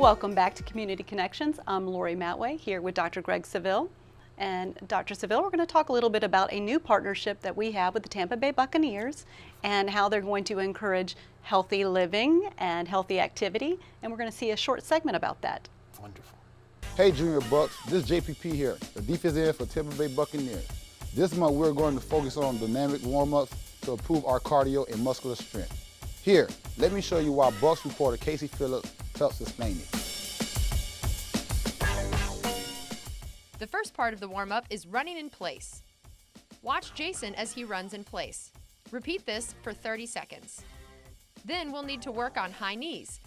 Welcome back to Community Connections. I'm Lori Matway here with Dr. Greg Savel. And Dr. Savel, we're going to talk a little bit about a new partnership that we have with the Tampa Bay Buccaneers and how they're going to encourage healthy living and healthy activity. And we're going to see a short segment about that. Wonderful. Hey Junior Bucks, this is JPP here, the defensive end for Tampa Bay Buccaneers. This month we're going to focus on dynamic warm-ups to improve our cardio and muscular strength. Here, let me show you why Bucks reporter Casey Phillips helps explain it. The first part of the warm-up is running in place. Watch Jason as he runs in place. Repeat this for 30 seconds. Then we'll need to work on high knees.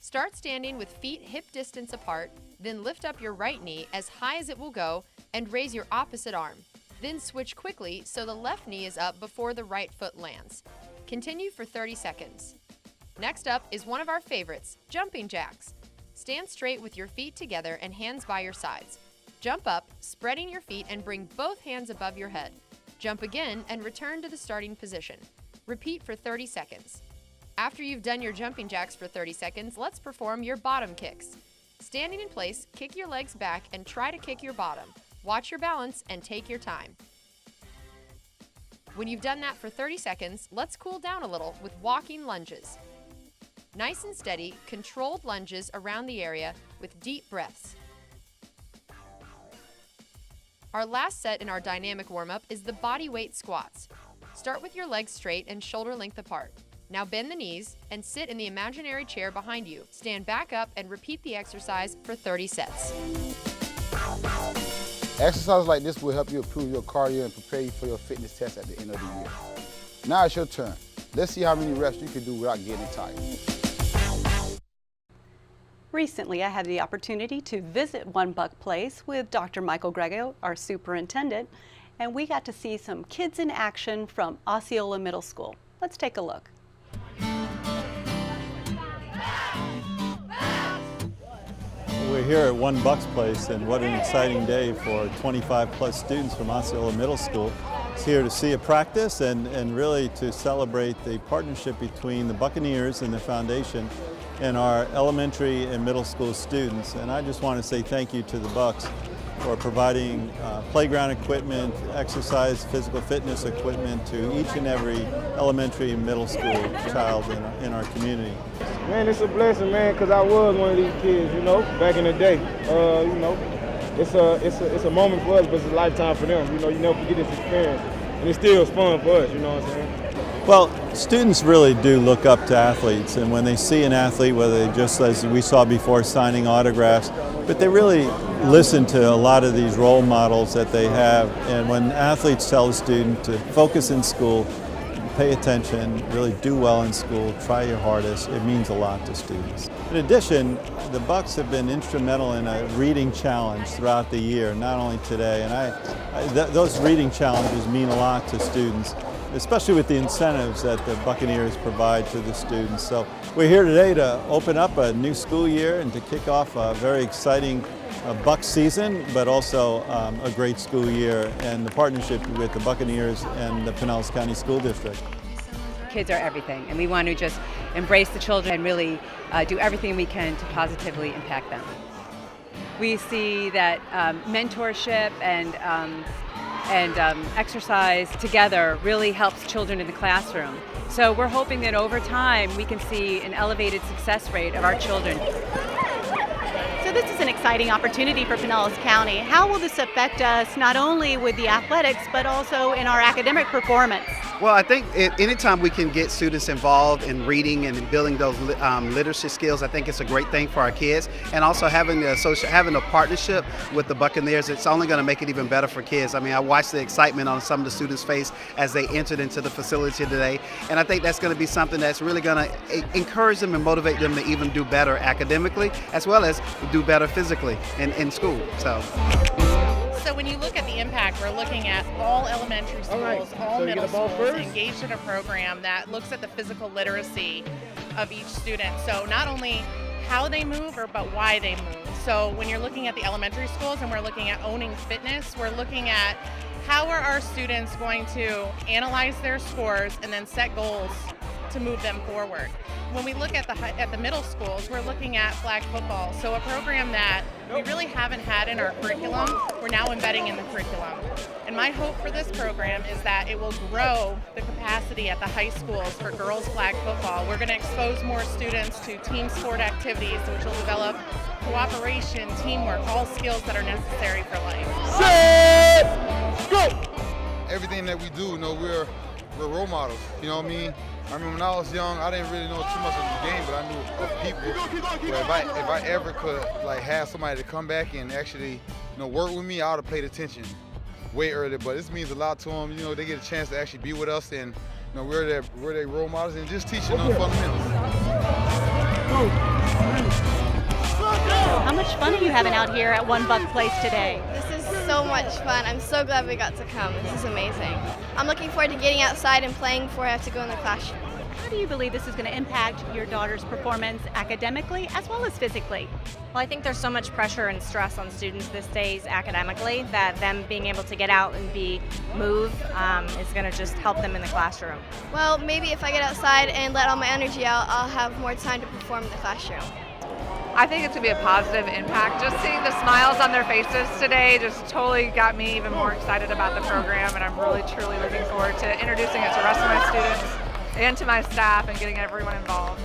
Start standing with feet hip distance apart, then lift up your right knee as high as it will go and raise your opposite arm. Then switch quickly so the left knee is up before the right foot lands. Continue for 30 seconds. Next up is one of our favorites, jumping jacks. Stand straight with your feet together and hands by your sides. Jump up, spreading your feet and bring both hands above your head. Jump again and return to the starting position. Repeat for 30 seconds. After you've done your jumping jacks for 30 seconds, let's perform your bottom kicks. Standing in place, kick your legs back and try to kick your bottom. Watch your balance and take your time. When you've done that for 30 seconds, let's cool down a little with walking lunges. Nice and steady, controlled lunges around the area with deep breaths. Our last set in our dynamic warm-up is the body weight squats. Start with your legs straight and shoulder length apart. Now bend the knees and sit in the imaginary chair behind you. Stand back up and repeat the exercise for 30 sets. Exercises like this will help you improve your cardio and prepare you for your fitness test at the end of the year. Now it's your turn. Let's see how many reps you can do without getting tired. Recently, I had the opportunity to visit One Buck Place with Dr. Michael Grego, our superintendent, and we got to see some kids in action from Osceola Middle School. Let's take a look. We're here at One Buck's Place, and what an exciting day for 25 plus students from Osceola Middle School. It's here to see a practice and really to celebrate the partnership between the Buccaneers and the foundation and our elementary and middle school students. And I just want to say thank you to the Bucks for providing playground equipment, exercise, physical fitness equipment to each and every elementary and middle school child in our community. Man, it's a blessing, man, because I was one of these kids, you know, back in the day. You know, it's a moment for us, but it's a lifetime for them. You know, you never forget this experience, and it's still fun for us, you know what I'm saying? Well, students really do look up to athletes, and when they see an athlete, whether they just, as we saw before, signing autographs, but they really listen to a lot of these role models that they have. And when athletes tell a student to focus in school, pay attention, really do well in school, try your hardest, it means a lot to students. In addition, the Bucks have been instrumental in a reading challenge throughout the year, not only today. And those reading challenges mean a lot to students, especially with the incentives that the Buccaneers provide to the students. So we're here today to open up a new school year and to kick off a very exciting Bucs season, but also a great school year, and the partnership with the Buccaneers and the Pinellas County School District. Kids are everything, and we want to just embrace the children and really do everything we can to positively impact them. We see that mentorship and exercise together really helps children in the classroom. So we're hoping that over time we can see an elevated success rate of our children. So this is an exciting opportunity for Pinellas County. How will this affect us not only with the athletics but also in our academic performance? Well, I think anytime we can get students involved in reading and building those literacy skills, I think it's a great thing for our kids. And also having a partnership with the Buccaneers, it's only going to make it even better for kids. I mean, I watched the excitement on some of the students' face as they entered into the facility today. And I think that's going to be something that's really going to encourage them and motivate them to even do better academically, as well as do better physically in school. So when you look at the impact, we're looking at all elementary schools, all middle schools engaged in a program that looks at the physical literacy of each student. So not only how they move, but why they move. So when you're looking at the elementary schools and we're looking at owning fitness, we're looking at how are our students going to analyze their scores and then set goals to move them forward. When we look at the middle schools, we're looking at flag football, so a program that we really haven't had in our curriculum, we're now embedding in the curriculum. And my hope for this program is that it will grow the capacity at the high schools for girls flag football. We're going to expose more students to team sport activities, which will develop cooperation, teamwork, all skills that are necessary for life. Set, go! Everything that we do, you know, we're role models, you know what I mean? I remember when I was young, I didn't really know too much of the game, but I knew of people. But if I ever could like have somebody to come back and actually, you know, work with me, I would have paid attention way earlier. But this means a lot to them. You know, they get a chance to actually be with us, and you know, we're their role models, and just teaching them fundamentals. How much fun are you having out here at One Buck Place today? This is so much fun. I'm so glad we got to come. This is amazing. I'm looking forward to getting outside and playing before I have to go in the classroom. How do you believe this is going to impact your daughter's performance academically as well as physically? Well, I think there's so much pressure and stress on students these days academically that them being able to get out and move is going to just help them in the classroom. Well, maybe if I get outside and let all my energy out, I'll have more time to perform in the classroom. I think it's going to be a positive impact. Just seeing the smiles on their faces today just totally got me even more excited about the program, and I'm really truly looking forward to introducing it to the rest of my students and to my staff and getting everyone involved.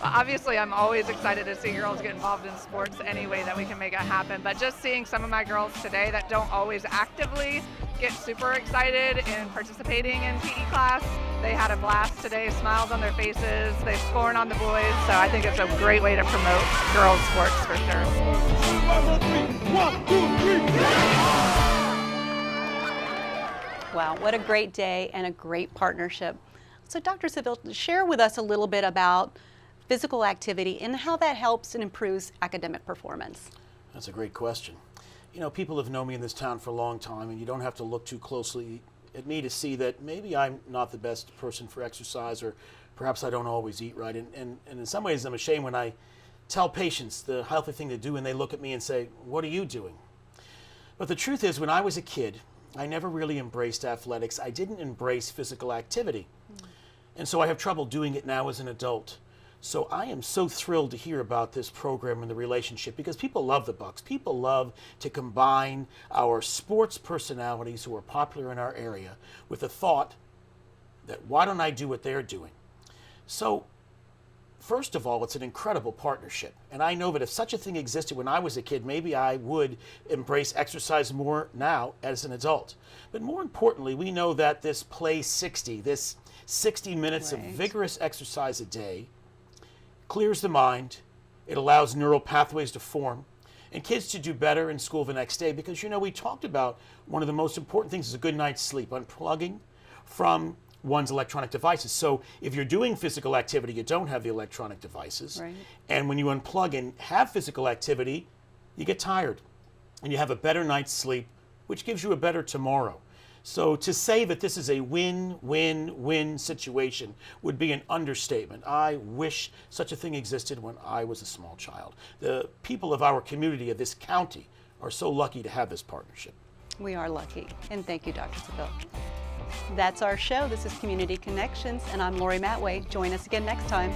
Obviously, I'm always excited to see girls get involved in sports any way that we can make it happen, but just seeing some of my girls today that don't always actively get super excited in participating in PE class, they had a blast today, smiles on their faces, they scoring on the boys, so I think it's a great way to promote girls sports for sure. 1, 2, 3. Wow, what a great day and a great partnership. So Dr. Savel, share with us a little bit about physical activity and how that helps and improves academic performance. That's a great question. You know, people have known me in this town for a long time, and you don't have to look too closely at me to see that maybe I'm not the best person for exercise, or perhaps I don't always eat right. And in some ways, I'm ashamed when I tell patients the healthy thing to do, and they look at me and say, "What are you doing?" But the truth is, when I was a kid, I never really embraced athletics. I didn't embrace physical activity. And so I have trouble doing it now as an adult. So I am so thrilled to hear about this program and the relationship, because people love the Bucks. People love to combine our sports personalities who are popular in our area with the thought that why don't I do what they're doing? So first of all, it's an incredible partnership. And I know that if such a thing existed when I was a kid, maybe I would embrace exercise more now as an adult. But more importantly, we know that this Play 60, this 60 minutes of vigorous exercise a day, clears the mind, it allows neural pathways to form, and kids to do better in school the next day, because, you know, we talked about one of the most important things is a good night's sleep, unplugging from one's electronic devices. So if you're doing physical activity, you don't have the electronic devices. Right. And when you unplug and have physical activity, you get tired and you have a better night's sleep, which gives you a better tomorrow. So to say that this is a win-win-win situation would be an understatement. I wish such a thing existed when I was a small child. The people of our community, of this county, are so lucky to have this partnership. We are lucky, and thank you, Dr. Savel. That's our show. This is Community Connections, and I'm Lori Matway. Join us again next time.